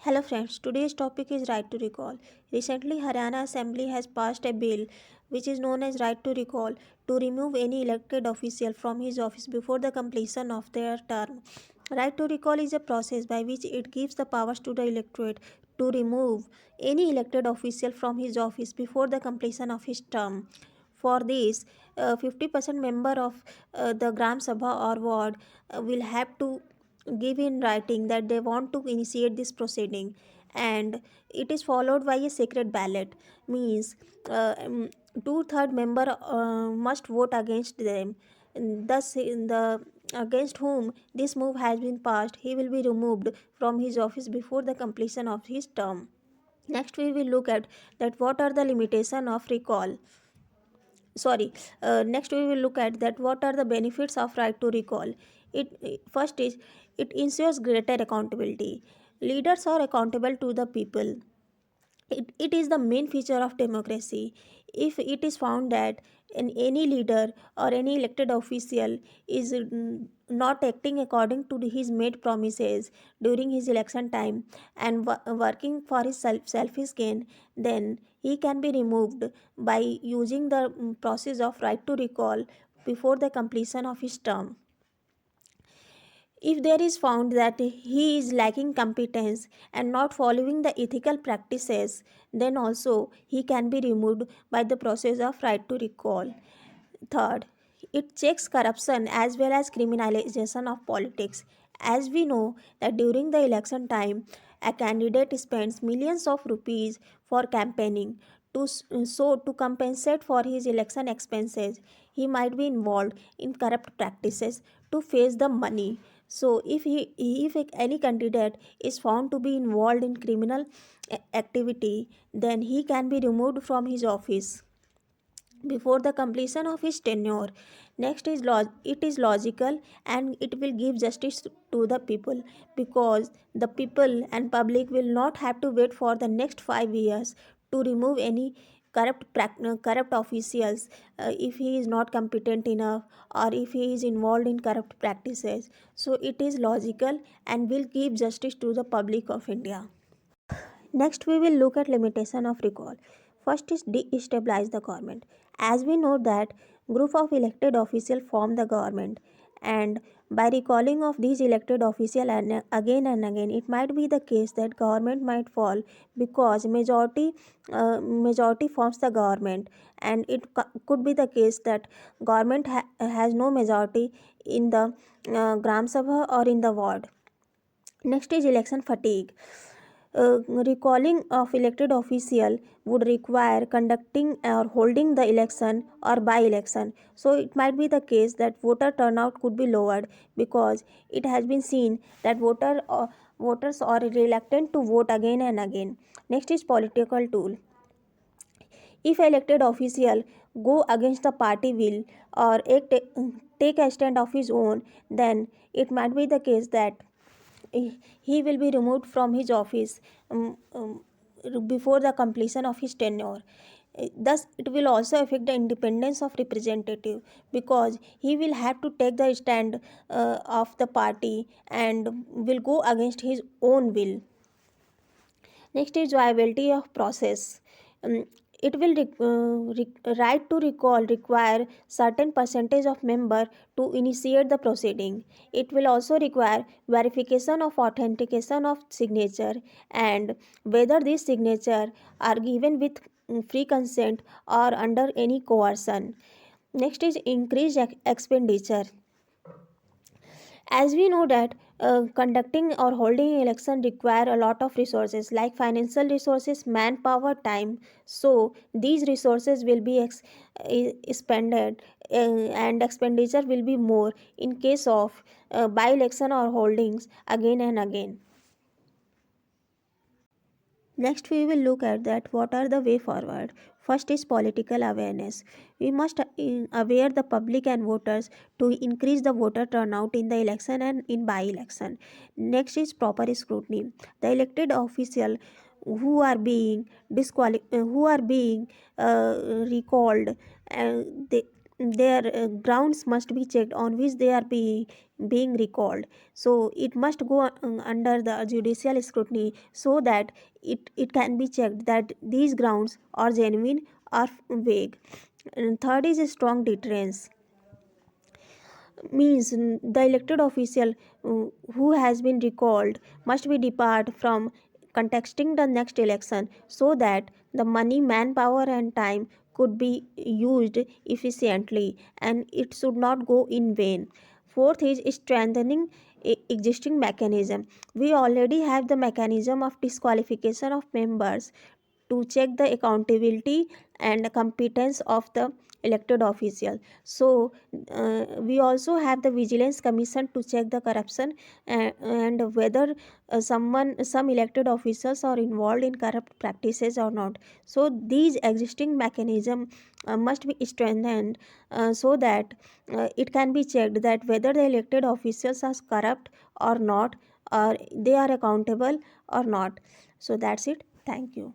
Hello friends, today's topic is right to recall. Recently, Haryana Assembly has passed a bill which is known as right to recall to remove any elected official from his office before the completion of their term. Right to recall is a process by which it gives the powers to the electorate to remove any elected official from his office before the completion of his term. For this, 50% member of the Gram Sabha or ward will have to give in writing that they want to initiate this proceeding, and it is followed by a secret ballot. Means two-third member must vote against them. Thus, in the against whom this move has been passed, he will be removed from his office before the completion of his term. Next, we will look at that what are the limitation of recall. Next we will look at that what are the benefits of right to recall. First is it ensures greater accountability. Leaders are accountable to the people. It is the main feature of democracy. If it is found that any leader or any elected official is not acting according to his made promises during his election time and working for his selfish gain, then he can be removed by using the process of right to recall before the completion of his term. If there is found that he is lacking competence and not following the ethical practices, then also he can be removed by the process of right to recall. Third, it checks corruption as well as criminalization of politics. As we know that during the election time, a candidate spends millions of rupees for campaigning. To compensate for his election expenses, he might be involved in corrupt practices to face the money. So, if any candidate is found to be involved in criminal activity, then he can be removed from his office before the completion of his tenure. Next is it is logical and it will give justice to the people, because the people and public will not have to wait for the next 5 years to remove any corrupt officials if he is not competent enough or if he is involved in corrupt practices. So it is logical and will give justice to the public of India. Next, we will look at limitation of recall. First is destabilize the government. As we know that group of elected officials form the government, and by recalling of these elected officials and again, it might be the case that government might fall because majority forms the government, and it could be the case that government has no majority in the Gram Sabha or in the ward. Next is election fatigue. Recalling of elected official would require conducting or holding the election or by election. So it might be the case that voter turnout could be lowered because it has been seen that voters are reluctant to vote again and again. Next is political tool. If elected official go against the party will or take a stand of his own, then it might be the case that he will be removed from his office before the completion of his tenure. Thus, it will also affect the independence of representative, because he will have to take the stand of the party and will go against his own will. Next is viability of process. Um, it will right to recall require certain percentage of member to initiate the proceeding. It will also require verification of authentication of signature and whether these signature are given with free consent or under any coercion. Next is increased expenditure. As we know that conducting or holding election require a lot of resources like financial resources, manpower, time. So these resources will be expended, and expenditure will be more in case of by election or holdings again and again. Next, we will look at that what are the way forward. First is political awareness. We must aware the public and voters to increase the voter turnout in the election and in by-election. Next is proper scrutiny. The elected official who are being who are being recalled, uh, they their grounds must be checked on which they are being recalled. So it must go under the judicial scrutiny, so that it can be checked that these grounds are genuine or vague. And third is a strong deterrence, means the elected official who has been recalled must be debarred from contesting the next election, so that the money, manpower and time could be used efficiently and it should not go in vain. Fourth is strengthening existing mechanism. We already have the mechanism of disqualification of members to check the accountability and competence of the elected official. So we also have the vigilance commission to check the corruption, and whether some elected officials are involved in corrupt practices or not. So these existing mechanism must be strengthened, so that it can be checked that whether the elected officials are corrupt or not, or they are accountable or not. So that's it. Thank you.